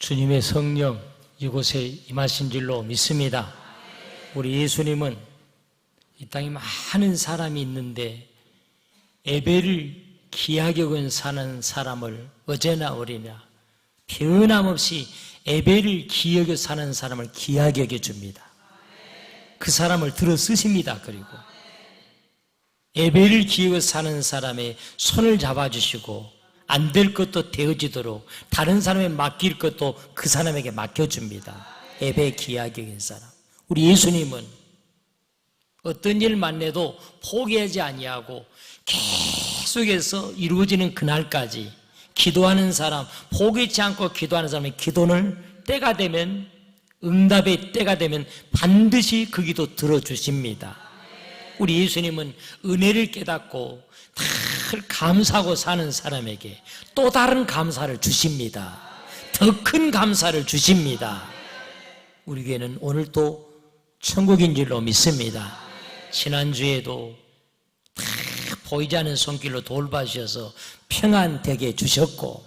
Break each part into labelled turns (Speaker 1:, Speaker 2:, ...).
Speaker 1: 주님의 성령 이곳에 임하신 줄로 믿습니다. 우리 예수님은 이 땅에 많은 사람이 있는데 예배를 귀하게 여겨 사는 사람을 어제나 어리나 변함없이 예배를 귀하게 여겨 사는 사람을 귀하게 여겨줍니다. 그 사람을 들어 쓰십니다. 그리고 예배를 귀하게 여겨 사는 사람의 손을 잡아주시고 안 될 것도 되어지도록 다른 사람에 맡길 것도 그 사람에게 맡겨줍니다. 예배 귀하게 여긴 사람. 우리 예수님은 어떤 일 만나도 포기하지 아니하고 계속해서 이루어지는 그날까지 기도하는 사람, 포기치 않고 기도하는 사람의 기도를 때가 되면, 응답의 때가 되면 반드시 그 기도 들어주십니다. 우리 예수님은 은혜를 깨닫고 늘 감사하고 사는 사람에게 또 다른 감사를 주십니다. 더 큰 감사를 주십니다. 우리 교회는 오늘도 천국인 줄로 믿습니다. 지난주에도 다 보이지 않는 손길로 돌봐주셔서 평안되게 해주셨고,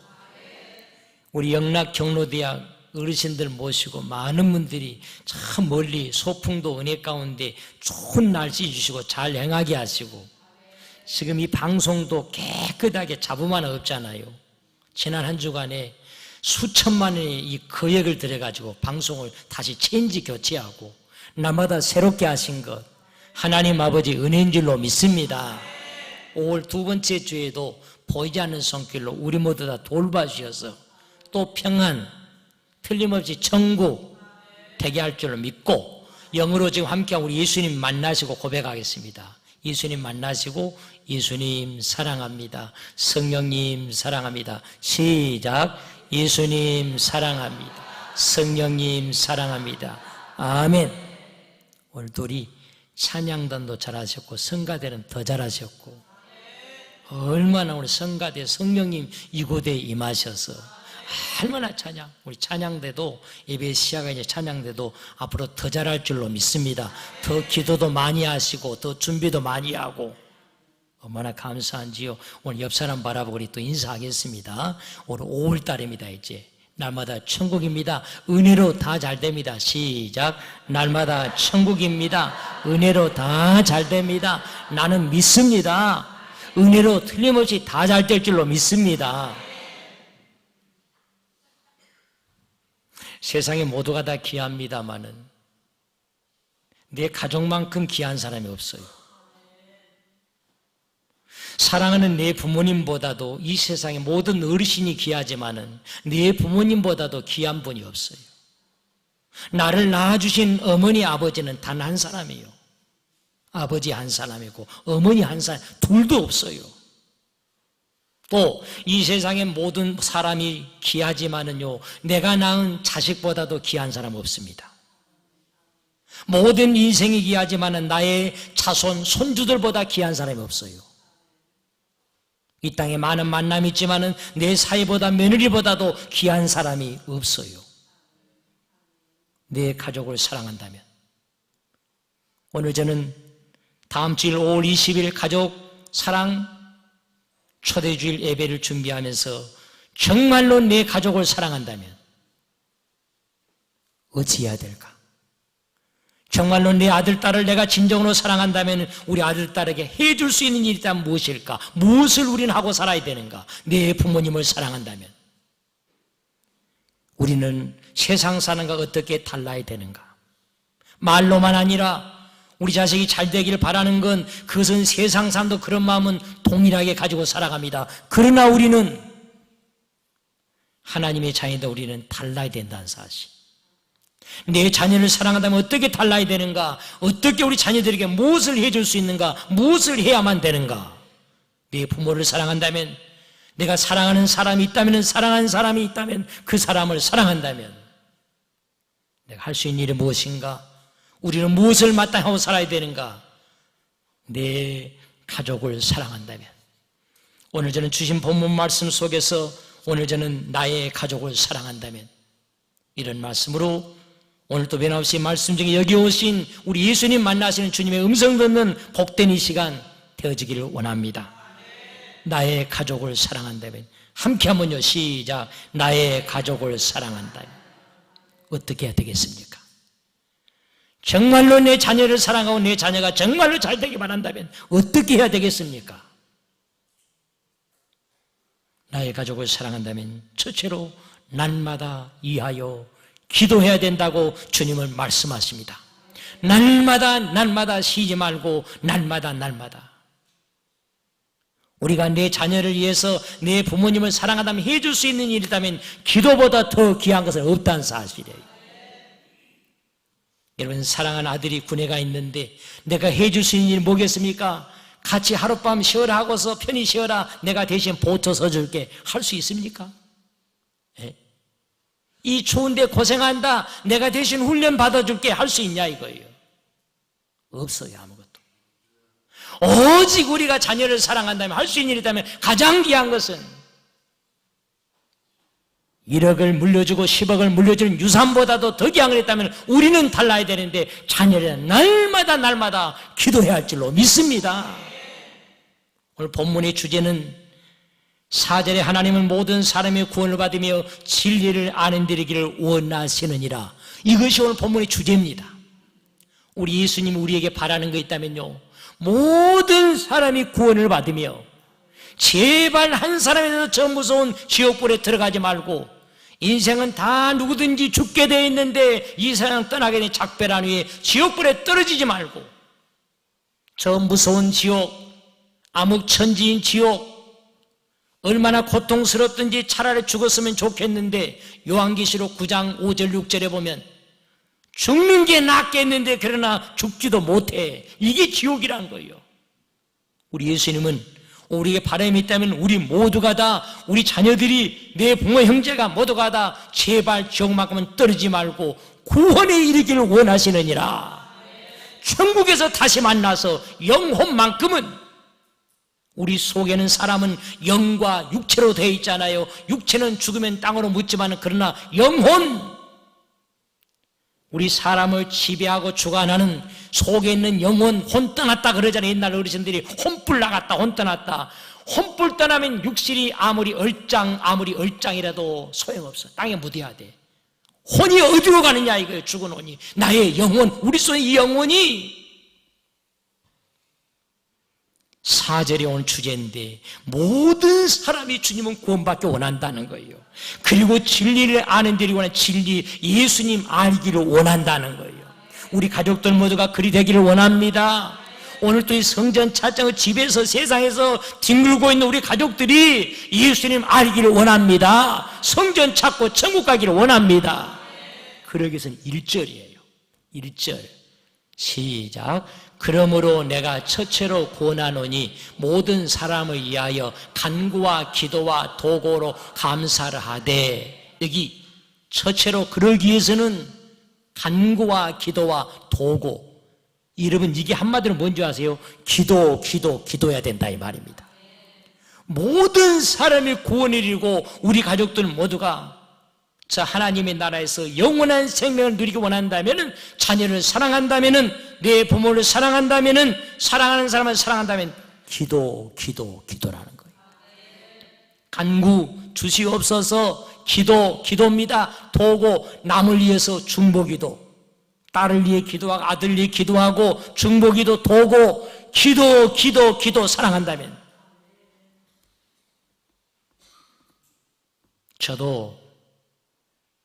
Speaker 1: 우리 영락 경로대학 어르신들 모시고 많은 분들이 참 멀리 소풍도 은혜 가운데 좋은 날씨 주시고 잘 행하게 하시고, 지금 이 방송도 깨끗하게 잡음 하나 없잖아요. 지난 한 주간에 수천만 원의 이 거액을 들여가지고 방송을 다시 체인지 교체하고 날마다 새롭게 하신 것 하나님 아버지 은혜인 줄로 믿습니다. 5월 두 번째 주에도 보이지 않는 손길로 우리 모두 다 돌봐주셔서 또 평안, 틀림없이 천국 되게 할 줄로 믿고, 영으로 지금 함께하고 우리 예수님 만나시고 고백하겠습니다. 예수님 만나시고 예수님 사랑합니다. 성령님 사랑합니다. 시작. 예수님 사랑합니다. 성령님 사랑합니다. 아멘. 오늘도 우리 찬양단도 잘하셨고 성가대는 더 잘하셨고, 얼마나 우리 성가대 성령님 이곳에 임하셔서 얼마나 찬양, 우리 찬양대도 예배 시야가 이제 찬양대도 앞으로 더 잘할 줄로 믿습니다. 더 기도도 많이 하시고 더 준비도 많이 하고 얼마나 감사한지요. 오늘 옆 사람 바라보고 우리 또 인사하겠습니다. 오늘 5월 달입니다. 이제 날마다 천국입니다. 은혜로 다 잘됩니다. 시작. 날마다 천국입니다. 은혜로 다 잘됩니다. 나는 믿습니다. 은혜로 틀림없이 다 잘될 줄로 믿습니다. 세상에 모두가 다 귀합니다마는 내 가족만큼 귀한 사람이 없어요. 사랑하는 내 부모님보다도 이 세상의 모든 어르신이 귀하지만은 내 부모님보다도 귀한 분이 없어요. 나를 낳아주신 어머니 아버지는 단 한 사람이에요. 아버지 한 사람이고 어머니 한 사람, 둘도 없어요. 또 이 세상의 모든 사람이 귀하지만은요, 내가 낳은 자식보다도 귀한 사람 없습니다. 모든 인생이 귀하지만은 나의 자손, 손주들보다 귀한 사람이 없어요. 이 땅에 많은 만남이 있지만은 내 사이보다 며느리보다도 귀한 사람이 없어요. 내 가족을 사랑한다면. 오늘 저는 다음 주일 5월 20일 가족 사랑 초대주일 예배를 준비하면서 정말로 내 가족을 사랑한다면 어찌해야 될까? 정말로 내 아들, 딸을 내가 진정으로 사랑한다면 우리 아들, 딸에게 해줄 수 있는 일이 있다면 무엇일까? 무엇을 우리는 하고 살아야 되는가? 내 부모님을 사랑한다면 우리는 세상 사는 것과 어떻게 달라야 되는가? 말로만 아니라 우리 자식이 잘 되기를 바라는 건, 그것은 세상 사람도 그런 마음은 동일하게 가지고 살아갑니다. 그러나 우리는 하나님의 자녀인데 우리는 달라야 된다는 사실. 내 자녀를 사랑한다면 어떻게 달라야 되는가? 어떻게 우리 자녀들에게 무엇을 해줄 수 있는가? 무엇을 해야만 되는가? 내 부모를 사랑한다면, 내가 사랑하는 사람이 있다면, 사랑하는 사람이 있다면 그 사람을 사랑한다면 내가 할 수 있는 일이 무엇인가? 우리는 무엇을 마땅하고 살아야 되는가? 내 가족을 사랑한다면. 오늘 저는 주신 본문 말씀 속에서 오늘 저는 나의 가족을 사랑한다면, 이런 말씀으로 오늘 또 변함없이 말씀 중에 여기 오신 우리 예수님 만나시는 주님의 음성 듣는 복된 이 시간 되어지기를 원합니다. 나의 가족을 사랑한다면 함께 하면요, 시작. 나의 가족을 사랑한다. 어떻게 해야 되겠습니까? 정말로 내 자녀를 사랑하고 내 자녀가 정말로 잘 되기 바란다면 어떻게 해야 되겠습니까? 나의 가족을 사랑한다면 첫째로 날마다 위하여 기도해야 된다고 주님은 말씀하십니다. 날마다 쉬지 말고 날마다 우리가 내 자녀를 위해서 내 부모님을 사랑한다면 해줄 수 있는 일이라면 기도보다 더 귀한 것은 없다는 사실이에요. 여러분, 사랑하는 아들이 군에 가 있는데 내가 해줄 수 있는 일이 뭐겠습니까? 같이 하룻밤 쉬어라 하고서 편히 쉬어라, 내가 대신 보초 서줄게, 할 수 있습니까? 예? 이 추운데 고생한다, 내가 대신 훈련 받아줄게, 할 수 있냐 이거예요? 없어요. 아무것도. 오직 우리가 자녀를 사랑한다면, 할 수 있는 일이 있다면 가장 귀한 것은 1억을 물려주고 10억을 물려주는 유산보다도 더 귀한 걸 했다면 우리는 달라야 되는데 자녀를 날마다 기도해야 할 줄로 믿습니다. 오늘 본문의 주제는 4절에 하나님은 모든 사람의 구원을 받으며 진리를 아는 데이기를 원하시느니라. 이것이 오늘 본문의 주제입니다. 우리 예수님이 우리에게 바라는 거 있다면요, 모든 사람이 구원을 받으며 제발 한 사람에서 저 무서운 지옥불에 들어가지 말고, 인생은 다 누구든지 죽게 되어 있는데 이 세상 떠나게 된 작별한 후에 지옥불에 떨어지지 말고, 저 무서운 지옥, 암흑천지인 지옥, 얼마나 고통스럽든지 차라리 죽었으면 좋겠는데 요한계시록 9장 5절 6절에 보면 죽는 게 낫겠는데 그러나 죽지도 못해. 이게 지옥이란 거예요. 우리 예수님은 우리에게 바람이 있다면 우리 모두가 다, 우리 자녀들이, 내 부모 형제가 모두가 다 제발 지옥만큼은 떨어지지 말고 구원에 이르기를 원하시느니라. 천국에서 다시 만나서 영혼만큼은, 우리 속에는 사람은 영과 육체로 되어 있잖아요. 육체는 죽으면 땅으로 묻지만 그러나 영혼, 우리 사람을 지배하고 주관하는 속에 있는 영혼, 혼 떠났다 그러잖아요. 옛날 어르신들이 혼불 나갔다, 혼 떠났다. 혼불 떠나면 육실이 아무리 얼짱이라도 소용없어. 땅에 묻어야 돼. 혼이 어디로 가느냐 이거예요. 죽은 혼이, 나의 영혼, 우리 속에 이 영혼이 4절이 오늘 주제인데 모든 사람이 주님은 구원받기 원한다는 거예요. 그리고 진리를 아는 데를 원하는, 진리 예수님 알기를 원한다는 거예요. 우리 가족들 모두가 그리 되기를 원합니다. 오늘 또 이 성전 찾자고 집에서 세상에서 뒹굴고 있는 우리 가족들이 예수님 알기를 원합니다. 성전 찾고 천국 가기를 원합니다. 그러기 위해서는 1절이에요 1절 시작. 그러므로 내가 첫째로 권하노니 모든 사람을 위하여 간구와 기도와 도고로 감사를 하되. 여기 첫째로 그러기 위해서는 간구와 기도와 도고. 여러분, 이게 한마디로 뭔지 아세요? 기도해야 된다 이 말입니다. 모든 사람의 구원을 이루고 우리 가족들 모두가 저 하나님의 나라에서 영원한 생명을 누리기 원한다면, 자녀를 사랑한다면, 내 부모를 사랑한다면, 사랑하는 사람을 사랑한다면 기도라는 거예요. 간구 주시옵소서, 기도입니다. 도고, 남을 위해서 중보기도, 딸을 위해 기도하고 아들 위해 기도하고 중보기도, 도고, 기도 사랑한다면. 저도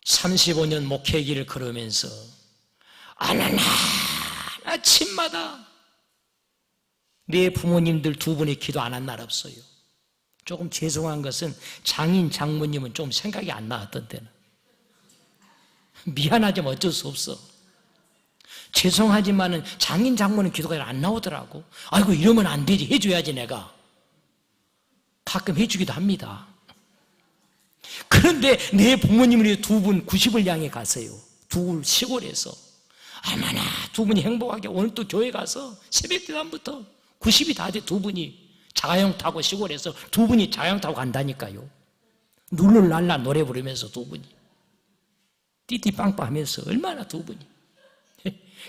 Speaker 1: 35년 목회길을 걸으면서 하나나 아침마다 내 부모님들 두 분이 기도 안 한 날 없어요. 조금 죄송한 것은 장인 장모님은 좀 생각이 안 나왔던 때는. 미안하지만 어쩔 수 없어. 죄송하지만은 장인 장모는 기도가 안 나오더라고. 아이고, 이러면 안 되지, 해줘야지 내가. 가끔 해주기도 합니다. 그런데 내 부모님이 두 분 90을 향해 가세요. 두 시골에서 얼마나 두 분이 행복하게 오늘 또 교회 가서 새벽기도부터 90이 다 돼. 두 분이 자가용 타고 시골에서 두 분이 자가용 타고 간다니까요. 룰루랄라 노래 부르면서 두 분이 띠띠빵빵 하면서 얼마나 두 분이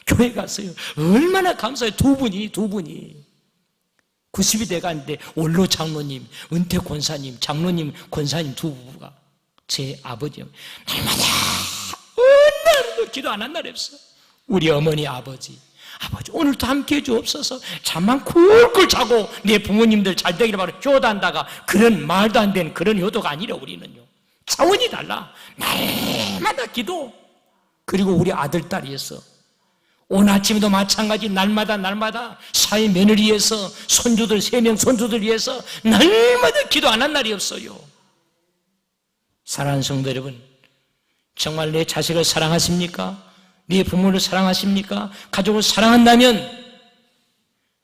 Speaker 1: 교회 갔어요. 얼마나 감사해요. 두 분이 90이 돼가는데 원로 장로님, 은퇴 권사님, 장로님, 권사님 두 부부가 제 아버지 날마다 어느 날도 기도 안 한 날이 없어. 우리 어머니 아버지 오늘도 함께해 주옵소서. 잠만 쿨쿨 자고 내 부모님들 잘 되기를 바라 효도한다가 그런 말도 안 되는 그런 효도가 아니라 우리는요 차원이 달라. 날마다 기도. 그리고 우리 아들 딸이었어. 오늘 아침에도 마찬가지 날마다 사위 며느리 위해서 손주들 3명 손주들 위해서 날마다 기도 안 한 날이 없어요. 사랑하는 성도 여러분, 정말 내 자식을 사랑하십니까? 네 부모를 사랑하십니까? 가족을 사랑한다면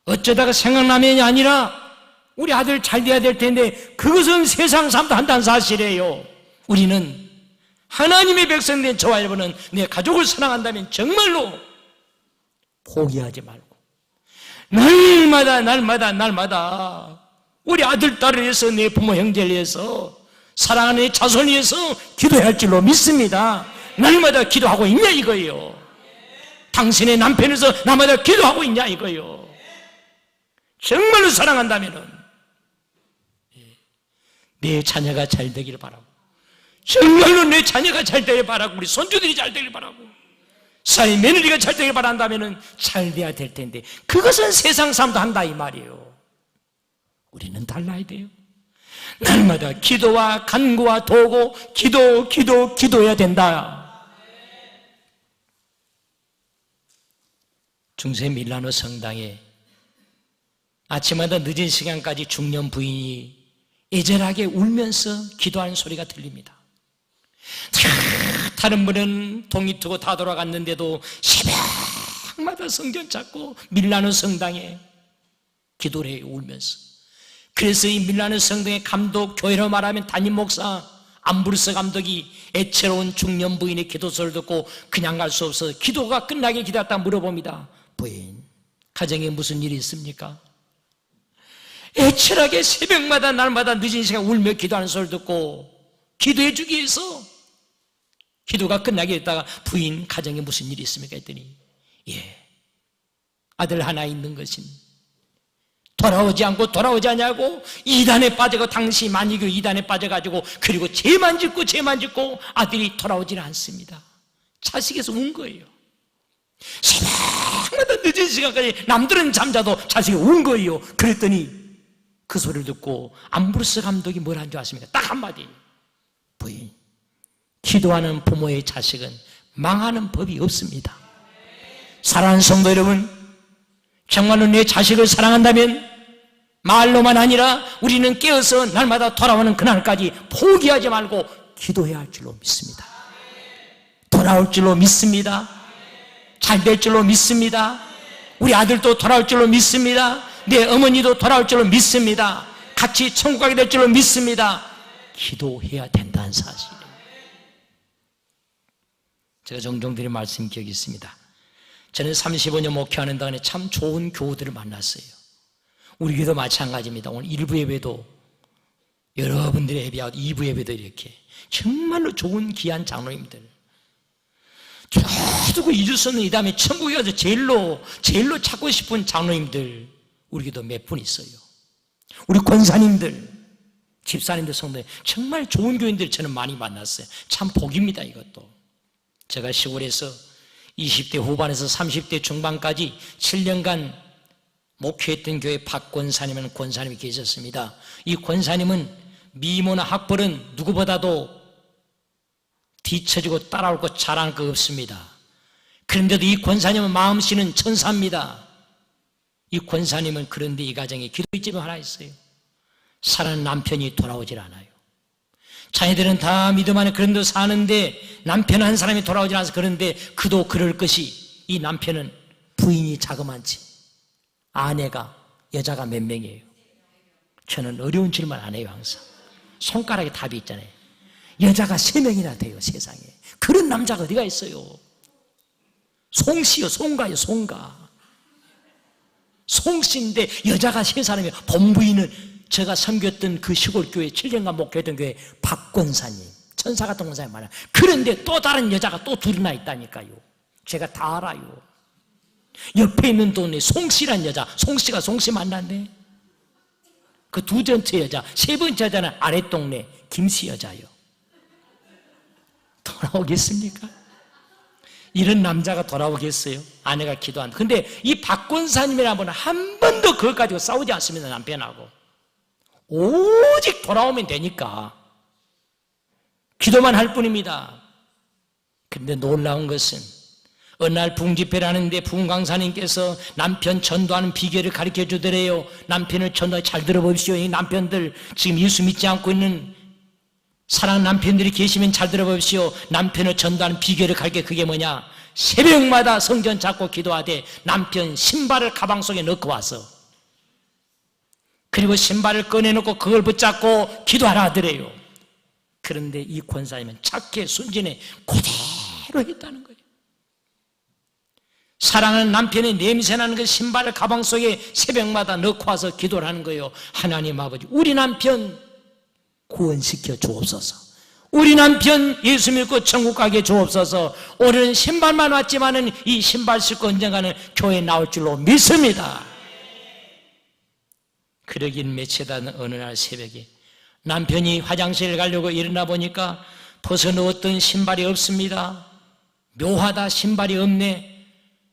Speaker 1: 어쩌다가 생각나면이 아니라 우리 아들 잘 돼야 될 텐데 그것은 세상 사람도 한다는 사실이에요. 우리는 하나님의 백성된 저와 여러분은 내 가족을 사랑한다면 정말로 포기하지 말고 날마다 우리 아들 딸을 위해서 내 부모 형제를 위해서 사랑하는 내 자손을 위해서 기도해야 할 줄로 믿습니다. 날마다 기도하고 있냐 이거예요. 당신의 남편에서 날마다 기도하고 있냐 이거예요. 정말로 사랑한다면 내 자녀가 잘 되기를 바라고 정말로 내 자녀가 잘 되기를 바라고 우리 손주들이 잘 되기를 바라고 사위 며느리가 잘 되기를 바란다면 잘 돼야 될 텐데 그것은 세상 사람도 한다 이 말이에요. 우리는 달라야 돼요. 날마다 기도와 간구와 도고 기도해야 된다. 중세 밀라노 성당에 아침마다 늦은 시간까지 중년 부인이 애절하게 울면서 기도하는 소리가 들립니다. 다른 분은 동이 트고 다 돌아갔는데도 새벽마다 성전 찾고 밀라노 성당에 기도를 해요, 울면서. 그래서 이 밀라노 성당의 감독, 교회로 말하면 담임 목사 암브루스 감독이 애처로운 중년 부인의 기도소를 듣고 그냥 갈 수 없어서 기도가 끝나게 기다렸다 물어봅니다. 부인, 가정에 무슨 일이 있습니까? 애절하게 새벽마다 날마다 늦은 시간 울며 기도하는 소리를 듣고 기도해 주기 위해서 기도가 끝나게 했다가 부인, 가정에 무슨 일이 있습니까? 했더니 아들 하나 있는 것인 돌아오지 않냐고 이단에 빠지고 당시 만이교 이단에 빠져가지고 그리고 죄만 짓고 아들이 돌아오질 않습니다. 자식에서 운 거예요. 새벽마다 늦은 시간까지 남들은 잠자도 자식이 운 거예요. 그랬더니 그 소리를 듣고 암브루스 감독이 뭘 한 줄 아십니까? 딱 한마디. 부인, 기도하는 부모의 자식은 망하는 법이 없습니다. 사랑하는 성도 여러분, 정말로 내 자식을 사랑한다면 말로만 아니라 우리는 깨어서 날마다 돌아오는 그날까지 포기하지 말고 기도해야 할 줄로 믿습니다. 돌아올 줄로 믿습니다. 잘 될 줄로 믿습니다. 우리 아들도 돌아올 줄로 믿습니다. 내 어머니도 돌아올 줄로 믿습니다. 같이 천국 가게 될 줄로 믿습니다. 기도해야 된다는 사실이에요. 제가 종종 드린 말씀 기억이 있습니다. 저는 35년 목회하는 동안에 참 좋은 교우들을 만났어요. 우리 교회도 마찬가지입니다. 오늘 1부 예배도 여러분들의 예배하고 2부 예배도 이렇게 정말로 좋은 귀한 장로님들, 저도 그 잊을 수 없는 이 다음에 천국에 가서 제일로 찾고 싶은 장로님들 우리 교회도 몇 분 있어요. 우리 권사님들, 집사님들, 성도님 정말 좋은 교인들 저는 많이 만났어요. 참 복입니다. 이것도 제가 시골에서 20대 후반에서 30대 중반까지 7년간 목회했던 교회 박 권사님은 권사님이 계셨습니다. 이 권사님은 미모나 학벌은 누구보다도 뒤처지고 따라올 것 잘할 거 없습니다. 그런데도 이 권사님은 마음씨는 천사입니다. 이 권사님은 그런데 이 가정에 기도집이 하나 있어요. 사랑하는 남편이 돌아오질 않아요. 자녀들은 다 믿음 안에 그런 데 사는데 남편 한 사람이 돌아오질 않아서 그런데 그도 그럴 것이 이 남편은 부인이 자그만치 아내가 여자가 몇 명이에요? 저는 어려운 질문 안 해요. 항상 손가락에 답이 있잖아요. 여자가 3명이나 돼요. 세상에 그런 남자가 어디가 있어요? 송씨요, 송가요, 송가. 송씨인데 여자가 3사람이에요. 본부인은 제가 섬겼던 그 시골교회 7년간 목회했던 교회 박권사님, 천사 같은 권사님 많아요. 그런데 또 다른 여자가 또 둘이나 있다니까요. 제가 다 알아요. 옆에 있는 동네 송씨란 여자, 송씨가 송씨 만났네. 그 두 번째 여자, 세 번째 여자는 아랫동네 김씨 여자요. 돌아오겠습니까? 이런 남자가 돌아오겠어요? 아내가 기도한다. 근데 이 박권사님이라는 분은 한 번도 그걸 가지고 싸우지 않습니다. 남편하고. 오직 돌아오면 되니까 기도만 할 뿐입니다. 그런데 놀라운 것은 어느 날 부흥집회를 하는데 부흥강사님께서 남편 전도하는 비결을 가르쳐 주더래요. 남편을 전도하게 잘 들어보십시오. 이 남편들 지금 예수 믿지 않고 있는 사랑하는 남편들이 계시면 잘 들어보십시오. 남편을 전도하는 비결을 가르쳐. 그게 뭐냐? 새벽마다 성전 잡고 기도하되 남편 신발을 가방 속에 넣고 와서 그리고 신발을 꺼내놓고 그걸 붙잡고 기도하라 하더래요. 그런데 이 권사님은 착해 순진해 그대로 했다는 거예요. 사랑하는 남편의 냄새나는 그 신발을 가방 속에 새벽마다 넣고 와서 기도를 하는 거예요. 하나님 아버지, 우리 남편 구원시켜 주옵소서. 우리 남편 예수 믿고 천국 가게 주옵소서. 오늘은 신발만 왔지만은 이 신발 신고 언젠가는 교회에 나올 줄로 믿습니다. 그러긴 며칠 안 어느 날 새벽에 남편이 화장실을 가려고 일어나 보니까 벗어놓았던 신발이 없습니다. 묘하다, 신발이 없네.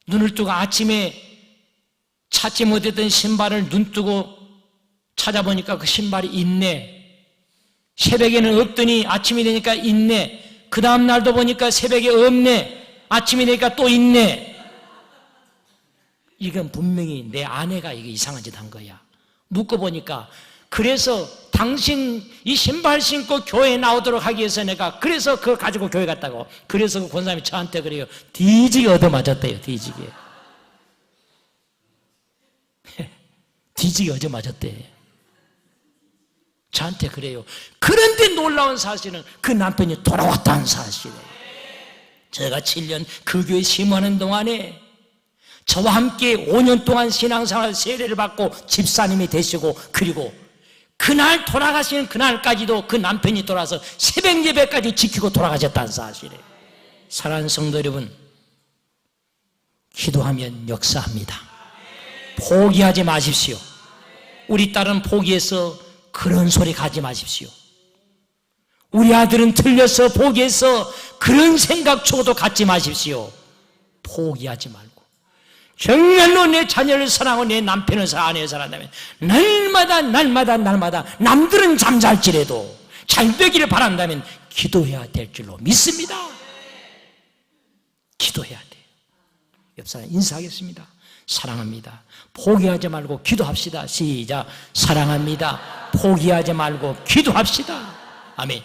Speaker 1: 눈을 뜨고 아침에 찾지 못했던 신발을 눈 뜨고 찾아보니까 그 신발이 있네. 새벽에는 없더니 아침이 되니까 있네. 그 다음 날도 보니까 새벽에 없네. 아침이 되니까 또 있네. 이건 분명히 내 아내가 이게 이상한 짓 한 거야. 묻고 보니까 그래서 당신 이 신발 신고 교회에 나오도록 하기 위해서 내가 그래서 그걸 가지고 교회 갔다고. 그래서 그 권사님이 저한테 그래요. 뒤지게 얻어맞았대요. 뒤지게. 뒤지게 얻어맞았대. 저한테 그래요. 그런데 놀라운 사실은 그 남편이 돌아왔다는 사실이에요. 제가 7년 그 교회 심호하는 동안에 저와 함께 5년 동안 신앙생활 세례를 받고 집사님이 되시고 그리고 그날 돌아가시는 그날까지도 그 남편이 돌아서 새벽 예배까지 지키고 돌아가셨다는 사실이에요. 사랑하는 성도 여러분, 기도하면 역사합니다. 포기하지 마십시오. 우리 딸은 포기해서 그런 소리 가지 마십시오. 우리 아들은 틀려서 포기해서 그런 생각 초도 갖지 마십시오. 포기하지 말고 정말로 내 자녀를 사랑하고 내 남편을 아내를 사랑한다면 날마다 남들은 잠잘지라도 잘 되기를 바란다면 기도해야 될 줄로 믿습니다. 기도해야 돼요. 옆 사람 인사하겠습니다. 사랑합니다. 포기하지 말고 기도합시다. 시작. 사랑합니다. 포기하지 말고 기도합시다. 아멘.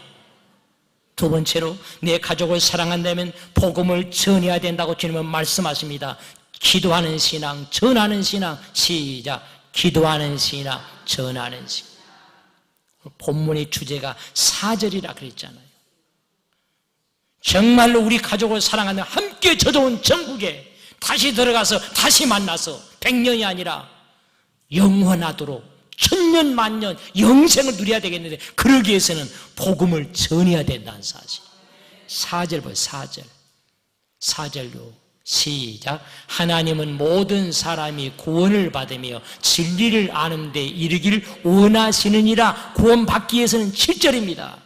Speaker 1: 두 번째로 내 가족을 사랑한다면 복음을 전해야 된다고 주님은 말씀하십니다. 기도하는 신앙, 전하는 신앙. 시작. 기도하는 신앙, 전하는 신앙. 본문의 주제가 4절이라 그랬잖아요. 정말로 우리 가족을 사랑하는 함께 저져온 천국에 다시 들어가서 다시 만나서 100년이 아니라 영원하도록 천년 만년 영생을 누려야 되겠는데 그러기 위해서는 복음을 전해야 된다는 사실. 4절 보세요. 4절. 4절로 시작. 하나님은 모든 사람이 구원을 받으며 진리를 아는 데 이르기를 원하시느니라. 구원받기 위해서는 7절입니다.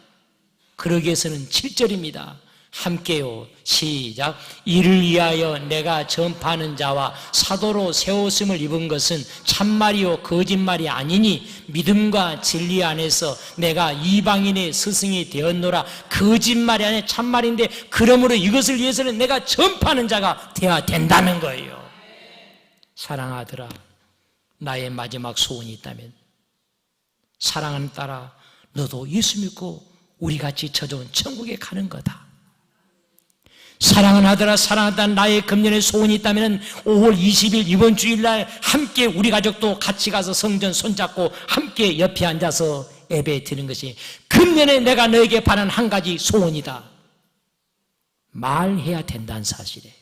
Speaker 1: 그러기 위해서는 7절입니다. 함께요. 시작. 이를 위하여 내가 전파하는 자와 사도로 세웠음을 입은 것은 참말이요 거짓말이 아니니 믿음과 진리 안에서 내가 이방인의 스승이 되었노라. 거짓말이 아니라 참말인데 그러므로 이것을 위해서는 내가 전파하는 자가 되어야 된다는 거예요. 사랑하더라, 나의 마지막 소원이 있다면 사랑하는 딸아, 너도 예수 믿고 우리같이 찾아온 천국에 가는 거다. 사랑은 하더라, 사랑하다 나의 금년의 소원이 있다면 5월 20일 이번 주일날 함께 우리 가족도 같이 가서 성전 손잡고 함께 옆에 앉아서 예배 드리는 것이 금년에 내가 너에게 바라는 한 가지 소원이다. 말해야 된다는 사실이에요.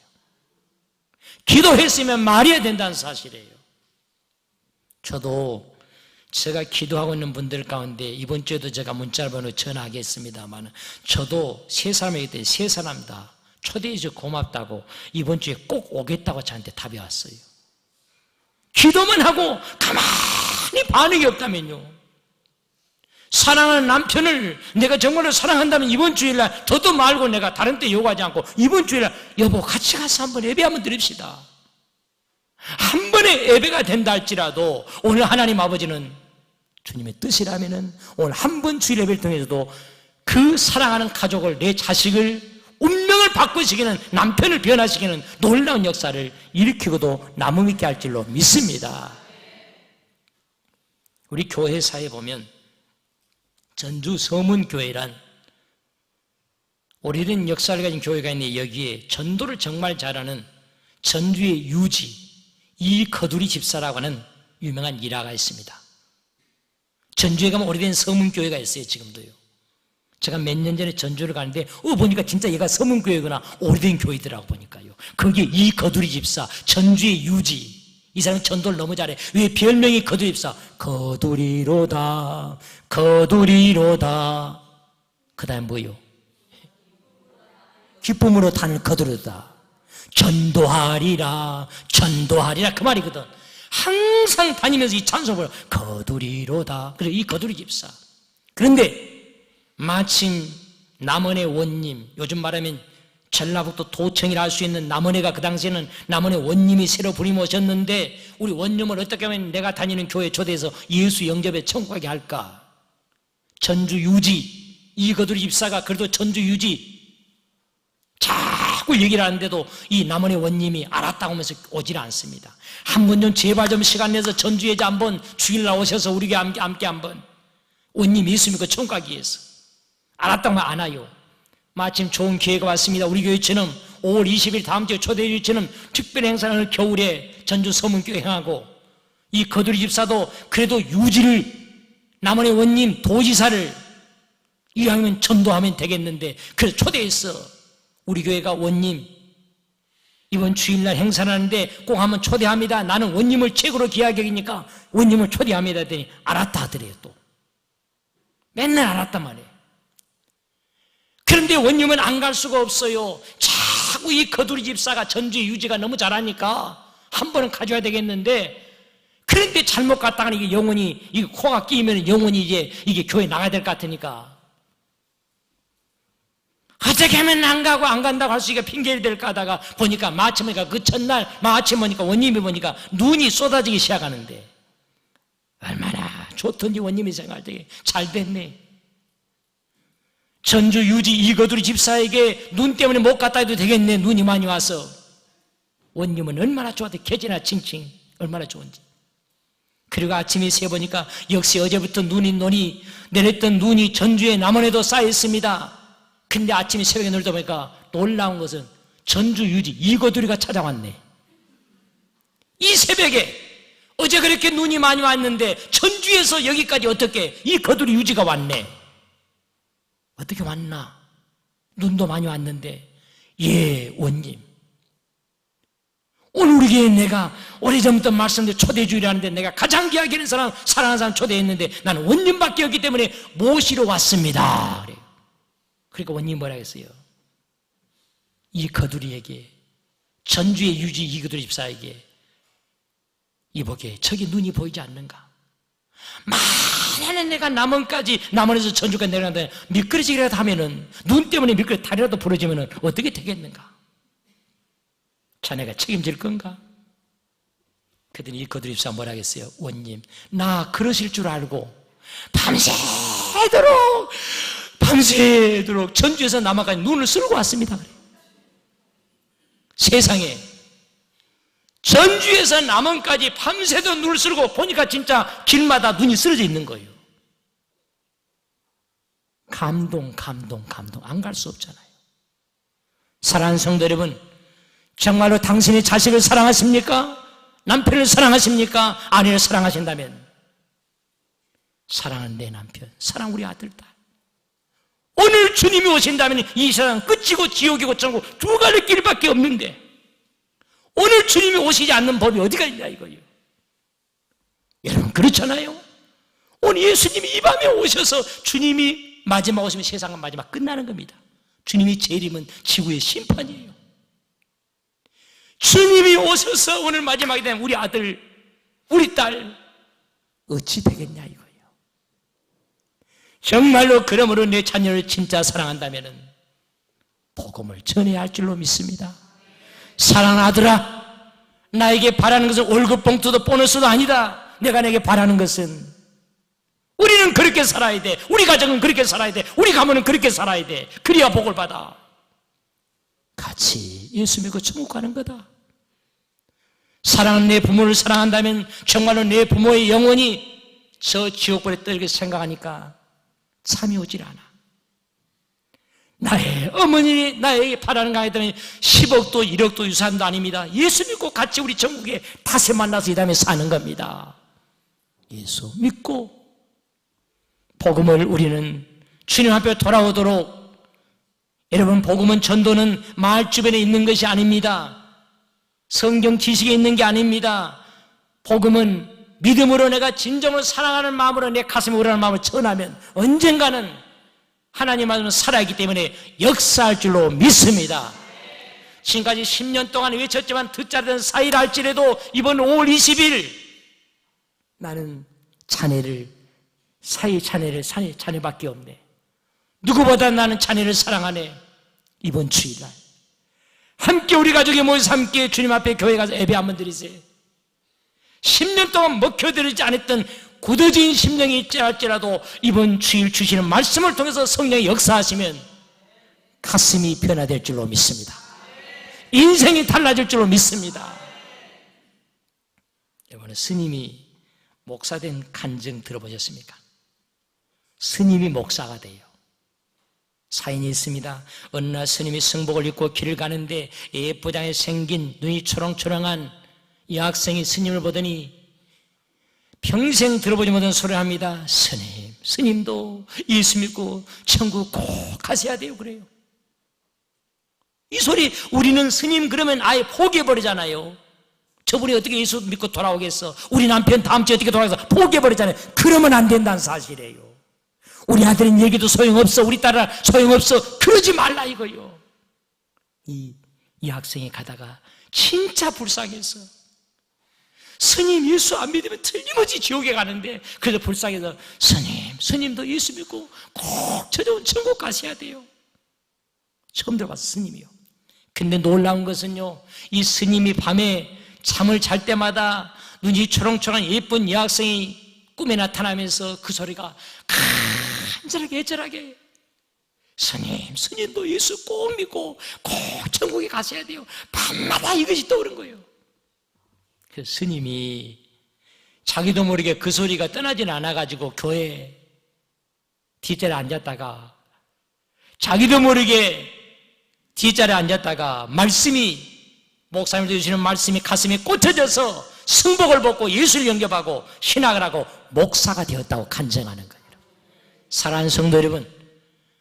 Speaker 1: 기도했으면 말해야 된다는 사실이에요. 저도 제가 기도하고 있는 분들 가운데 이번 주에도 제가 문자번호 전화하겠습니다만 저도 세 사람에게 때 세 사람 다 초대해 줘 고맙다고 이번 주에 꼭 오겠다고 저한테 답이 왔어요. 기도만 하고 가만히 반응이 없다면요. 사랑하는 남편을 내가 정말로 사랑한다면 이번 주일날 저도 말고 내가 다른 때 요구하지 않고 이번 주일날 여보 같이 가서 한번 예배 한번 드립시다. 한 번의 예배가 된다 할지라도 오늘 하나님 아버지는 주님의 뜻이라면은 오늘 한 번 주일 예배를 통해서도 그 사랑하는 가족을, 내 자식을 운명을 바꾸시기는, 남편을 변화시키는 놀라운 역사를 일으키고도 나무 있게 할 줄로 믿습니다. 우리 교회사에 보면 전주 서문교회란 오래된 역사를 가진 교회가 있는데 여기에 전도를 정말 잘하는 전주의 유지 이거두리 집사라고 하는 유명한 일화가 있습니다. 전주에 가면 오래된 서문교회가 있어요. 지금도요. 제가 몇 년 전에 전주를 가는데 보니까 진짜 얘가 서문교회구나, 오래된 교회더라고 보니까요. 거기에 이거두리 집사, 전주의 유지, 이 사람은 전도를 너무 잘해. 왜 별명이 거두리 집사? 거두리로다 거두리로다. 그 다음에 뭐요? 기쁨으로 타는 거두리로다. 전도하리라 전도하리라 그 말이거든. 항상 다니면서 이 찬송을 거두리로다. 그래서 이 거두리 집사. 그런데 마침 남원의 원님, 요즘 말하면 전라북도 도청이라 할 수 있는 남원회가 그 당시에는 남원의 원님이 새로 부림 오셨는데 우리 원님을 어떻게 하면 내가 다니는 교회 초대해서 예수 영접에 청구하게 할까? 전주 유지 이거두리 집사가 그래도 전주 유지 자꾸 얘기를 하는데도 이 남원의 원님이 알았다고 하면서 오질 않습니다. 한 번 좀 제발 좀 시간 내서 전주에 한번 주일날 오셔서 우리 교회 함께 한번 원님 예수 믿고 청구하기 위해서. 알았다고 하면 안 와요. 마침 좋은 기회가 왔습니다. 우리 교회처럼 5월 20일 다음 주에 초대일처럼 특별 행사를 겨울에 전주 서문교회 행하고 이 거두리 집사도 그래도 유지를 남원의 원님 도지사를 이왕이면 전도하면 되겠는데 그래서 초대했어. 우리 교회가 원님 이번 주일날 행사를 하는데 꼭 한번 초대합니다. 나는 원님을 최고로 귀하게 여기니까 원님을 초대합니다 했더니 알았다 하더래요. 또 맨날 알았단 말이에요. 그런데 원님은 안 갈 수가 없어요. 자꾸 이 거두리 집사가 전주의 유지가 너무 잘하니까 한 번은 가져야 되겠는데 그런데 잘못 갔다가 이게 영혼이 이게 코가 끼면 영혼이 이게 교회 나가야 될 것 같으니까 어떻게 하면 안 가고 안 간다고 할 수 있게 핑계를 댈까 하다가 보니까 마침 보니까 그 첫날 마침 보니까 원님이 보니까 눈이 쏟아지기 시작하는데 얼마나 좋던지 원님이 생각할 때 잘 됐네. 전주 유지 이거두리 집사에게 눈 때문에 못 갔다 해도 되겠네. 눈이 많이 와서. 원님은 얼마나 좋았대. 개지나 칭칭 얼마나 좋은지. 그리고 아침에 세보니까 역시 어제부터 눈이 내렸던 눈이 전주에 남원에도 쌓여 있습니다. 근데 아침에 새벽에 놀다 보니까 놀라운 것은 전주 유지 이거두리가 찾아왔네. 이 새벽에 어제 그렇게 눈이 많이 왔는데 전주에서 여기까지 어떻게 이 거두리 유지가 왔네. 어떻게 왔나? 눈도 많이 왔는데 예 원님 오늘 우리 교회에 내가 오래전부터 말씀드린 초대주의라는데 내가 가장 귀하게 여기는 사람 사랑하는 사람 초대했는데 나는 원님밖에 없기 때문에 모시러 왔습니다. 그래요. 그러니까 원님 뭐라 했어요? 이 거두리에게 전주의 유지 이거두리 집사에게 이보게 저기 눈이 보이지 않는가? 만약에 내가 남원에서 전주까지 내려간다 미끄러지기라도 하면은 눈 때문에 다리라도 부러지면은 어떻게 되겠는가? 자네가 책임질 건가? 그랬더니 이 거두리 집사가 뭐라 하겠어요? 원님 나 그러실 줄 알고 밤새도록 전주에서 남아까지 눈을 쓸고 왔습니다. 세상에 전주에서 남원까지 밤새도 눈을 쓸고 보니까 진짜 길마다 눈이 쓰러져 있는 거예요. 감동 안 갈 수 없잖아요. 사랑하는 성도 여러분, 정말로 당신의 자식을 사랑하십니까? 남편을 사랑하십니까? 아내를 사랑하신다면 사랑하는 내 남편, 사랑 우리 아들, 딸. 오늘 주님이 오신다면 이 세상 끝이고 지옥이고 천국 두 가지 길밖에 없는데 오늘 주님이 오시지 않는 법이 어디가 있냐 이거예요. 여러분 그렇잖아요. 오늘 예수님이 이 밤에 오셔서 주님이 마지막 오시면 세상은 마지막 끝나는 겁니다. 주님이 재림은 지구의 심판이에요. 주님이 오셔서 오늘 마지막이 되면 우리 아들 우리 딸 어찌 되겠냐 이거예요. 정말로 그러므로 내 자녀를 진짜 사랑한다면 복음을 전해야 할 줄로 믿습니다. 사랑하는 아들아, 나에게 바라는 것은 월급 봉투도 보너스도 아니다. 내가 내게 바라는 것은 우리는 그렇게 살아야 돼. 우리 가정은 그렇게 살아야 돼. 우리 가문은 그렇게 살아야 돼. 그래야 복을 받아. 같이 예수 믿고 천국 가는 거다. 사랑하는 내 부모를 사랑한다면 정말로 내 부모의 영혼이 저 지옥불에 떨게 생각하니까 참이 오질 않아. 나의 어머니 나에게 바라는 거 아니더니 10억도 1억도 유산도 아닙니다. 예수 믿고 같이 우리 천국에 다시 만나서 이 다음에 사는 겁니다. 예수 믿고 복음을 우리는 주님 앞에 돌아오도록, 여러분, 복음은 전도는 마을 주변에 있는 것이 아닙니다. 성경 지식에 있는 게 아닙니다. 복음은 믿음으로 내가 진정으로 사랑하는 마음으로 내 가슴에 우러나는 마음을 전하면 언젠가는 하나님 안에는 살아있기 때문에 역사할 줄로 믿습니다. 지금까지 10년 동안 외쳤지만 듣지 않던 사이라 할지라도 이번 5월 20일 나는 자네밖에 없네. 누구보다 나는 자네를 사랑하네. 이번 주일날 함께 우리 가족이 모여서 함께 주님 앞에 교회 가서 예배 한번 드리세요. 10년 동안 먹혀드리지 않았던 굳어진 심령이 있지 할지라도 이번 주일 주시는 말씀을 통해서 성령이 역사하시면 가슴이 변화될 줄로 믿습니다. 인생이 달라질 줄로 믿습니다. 여러분, 스님이 목사된 간증 들어보셨습니까? 스님이 목사가 돼요. 사인이 있습니다. 어느 날 스님이 승복을 입고 길을 가는데 예쁘장에 생긴 눈이 초롱초롱한 여학생이 스님을 보더니 평생 들어보지 못한 소리를 합니다. 스님도 예수 믿고 천국 꼭 가셔야 돼요. 그래요. 이 소리, 우리는 스님 그러면 아예 포기해버리잖아요. 저분이 어떻게 예수 믿고 돌아오겠어? 우리 남편 다음 주에 어떻게 돌아가서 포기해버리잖아요. 그러면 안 된다는 사실이에요. 우리 아들은 얘기도 소용없어. 우리 딸은 소용없어. 그러지 말라 이거요. 이 학생이 가다가 진짜 불쌍해서 스님 예수 안 믿으면 틀림없이 지옥에 가는데, 그래서 불쌍해서 스님도 예수 믿고 꼭 저런 천국 가셔야 돼요. 처음 들어봤어, 스님이요. 근데 놀라운 것은요, 이 스님이 밤에 잠을 잘 때마다 눈이 초롱초롱한 예쁜 여학생이 꿈에 나타나면서 그 소리가 간절하게 애절하게 스님도 예수 꼭 믿고 꼭 천국에 가셔야 돼요. 밤마다 이것이 떠오른 거예요. 그 스님이 자기도 모르게 그 소리가 떠나지는 않아가지고 교회 뒷자리에 앉았다가, 자기도 모르게 뒷자리에 앉았다가 목사님들 주시는 말씀이 가슴에 꽂혀져서 승복을 벗고 예수를 영접하고 신학을 하고 목사가 되었다고 간증하는 거예요. 사랑하는 성도 여러분,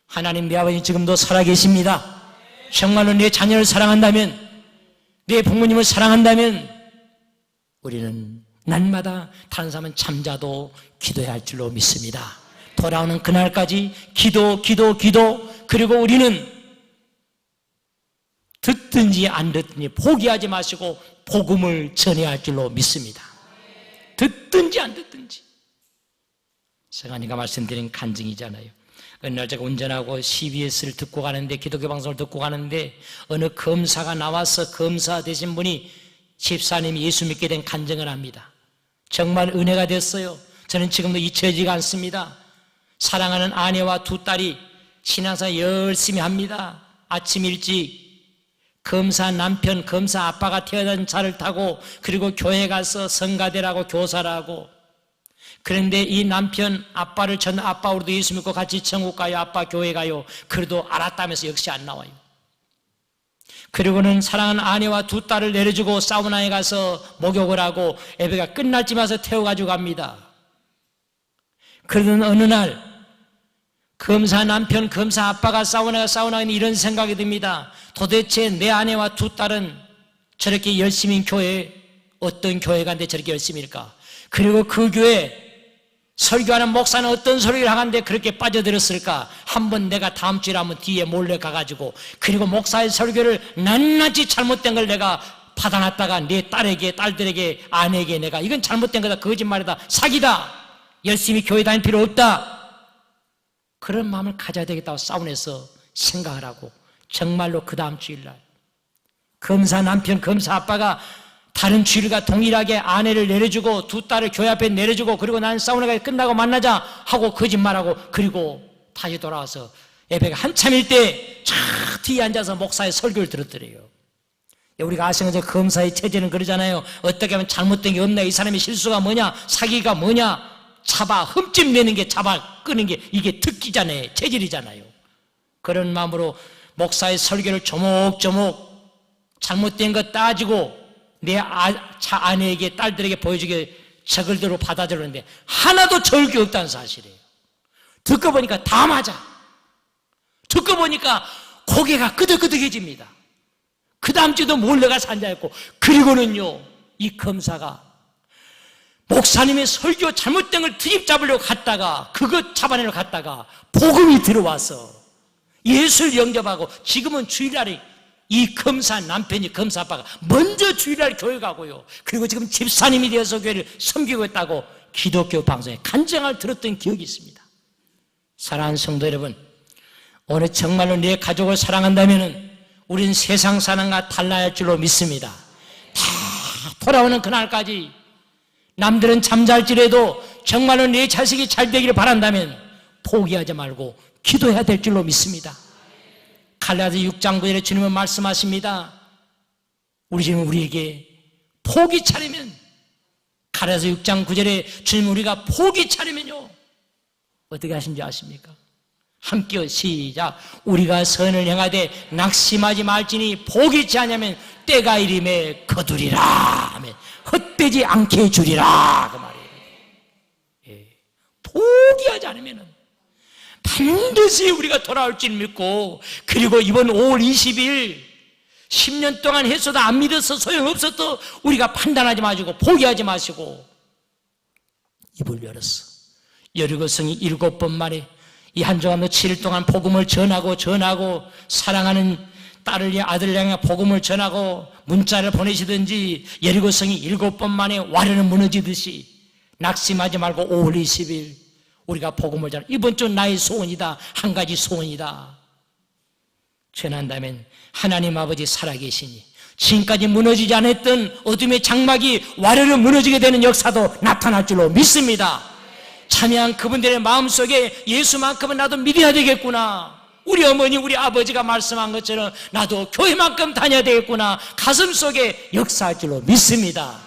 Speaker 1: 하나님 내 아버지 지금도 살아계십니다. 정말로 내 자녀를 사랑한다면, 내 부모님을 사랑한다면 우리는 날마다 다른 사람은 잠자도 기도해야 할 줄로 믿습니다. 돌아오는 그날까지 기도, 그리고 우리는 듣든지 안 듣든지 포기하지 마시고 복음을 전해야 할 줄로 믿습니다. 듣든지 안 듣든지. 성환이가 말씀드린 간증이잖아요. 어느 날 제가 운전하고 CBS를 듣고 가는데, 기독교 방송을 듣고 가는데 어느 검사가 나와서, 검사 되신 분이 집사님이 예수 믿게 된 간증을 합니다. 정말 은혜가 됐어요. 저는 지금도 잊혀지지가 않습니다. 사랑하는 아내와 두 딸이 신앙생활 열심히 합니다. 아침 일찍 검사 남편, 검사 아빠가 태어난 차를 타고, 그리고 교회 가서 성가대라고 교사를 하고, 그런데 이 남편 아빠를 아빠 우리도 예수 믿고 같이 천국 가요, 아빠 교회 가요. 그래도 알았다면서 역시 안 나와요. 그리고는 사랑하는 아내와 두 딸을 내려주고 사우나에 가서 목욕을 하고 예배가 끝날 쯤 와서 태워가지고 갑니다. 그러던 어느 날 검사 남편, 검사 아빠가 사우나에 이런 생각이 듭니다. 도대체 내 아내와 두 딸은 저렇게 열심히 어떤 교회 간데 저렇게 열심히일까? 그리고 그 교회 설교하는 목사는 어떤 소리를 하는데 그렇게 빠져들었을까? 한번 내가 다음 주에 한번 뒤에 몰래 가가지고, 그리고 목사의 설교를 낱낱이 잘못된 걸 내가 받아놨다가 내 딸들에게, 아내에게 내가 이건 잘못된 거다, 거짓말이다, 사기다, 열심히 교회 다닐 필요 없다, 그런 마음을 가져야 되겠다고 사원에서 생각을 하고 정말로 그 다음 주일날 검사 남편, 검사 아빠가 다른 주일과 동일하게 아내를 내려주고 두 딸을 교회 앞에 내려주고 그리고 나는 사우나가 끝나고 만나자 하고 거짓말하고 그리고 다시 돌아와서 예배가 한참일 때 쫙 뒤에 앉아서 목사의 설교를 들었더래요. 우리가 아시는 것처럼 검사의 체제는 그러잖아요. 어떻게 하면 잘못된 게 없나, 이 사람의 실수가 뭐냐, 사기가 뭐냐, 잡아 흠집 내는 게 잡아 끄는 게 이게 특기잖아요. 체질이잖아요. 그런 마음으로 목사의 설교를 조목조목 잘못된 거 따지고 내 아내에게 딸들에게 보여주게 저글대로 받아들였는데 하나도 절개 없다는 사실이에요. 듣고 보니까 다 맞아. 듣고 보니까 고개가 끄덕끄덕해집니다. 그 다음 주도 몰래가 산자였고, 그리고는요 이 검사가 목사님의 설교 잘못된 걸 트집 잡으려고 갔다가 그것 잡아내려 갔다가 복음이 들어와서 예수를 영접하고 지금은 주일날에 이 검사 남편이 검사 아빠가 먼저 주일날 교회 가고요. 그리고 지금 집사님이 되어서 교회를 섬기고 있다고 기독교 방송에 간증을 들었던 기억이 있습니다. 사랑하는 성도 여러분, 오늘 정말로 내 가족을 사랑한다면 우리는 세상 사람과 달라야 할 줄로 믿습니다. 다 돌아오는 그날까지 남들은 잠잘지라도 정말로 내 자식이 잘 되기를 바란다면 포기하지 말고 기도해야 될 줄로 믿습니다. 갈라디아 6장 9절에 주님은 말씀하십니다. 우리에게 포기 차리면, 갈라디아 6장 9절에 주님 우리가 포기 차리면요 어떻게 하신지 아십니까? 함께 시작. 우리가 선을 행하되 낙심하지 말지니 포기치 않으면 때가 이름에 거두리라 하면 헛되지 않게 해주리라 그 말이에요. 예. 포기하지 않으면 반드시 우리가 돌아올 줄 믿고, 그리고 이번 5월 20일 10년 동안 했어도 안 믿어서 소용없어도 우리가 판단하지 마시고 포기하지 마시고 입을 열었어. 여리고성이 7번 만에 이 한 주간 7일 동안 복음을 전하고 사랑하는 딸을 아들을 향해 복음을 전하고 문자를 보내시든지 여리고성이 7번 만에 와르는 무너지듯이 낙심하지 말고 5월 20일 우리가 복음을 전하고, 이번 주 나의 소원이다, 한 가지 소원이다 전한다면 하나님 아버지 살아계시니 지금까지 무너지지 않았던 어둠의 장막이 와르르 무너지게 되는 역사도 나타날 줄로 믿습니다. 참여한 그분들의 마음속에 예수만큼은 나도 믿어야 되겠구나, 우리 어머니 우리 아버지가 말씀한 것처럼 나도 교회만큼 다녀야 되겠구나, 가슴속에 역사할 줄로 믿습니다.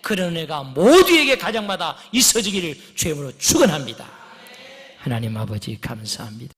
Speaker 1: 그런 은혜가 모두에게 가정마다 있어지기를 주의 이름으로 축원합니다. 하나님 아버지 감사합니다.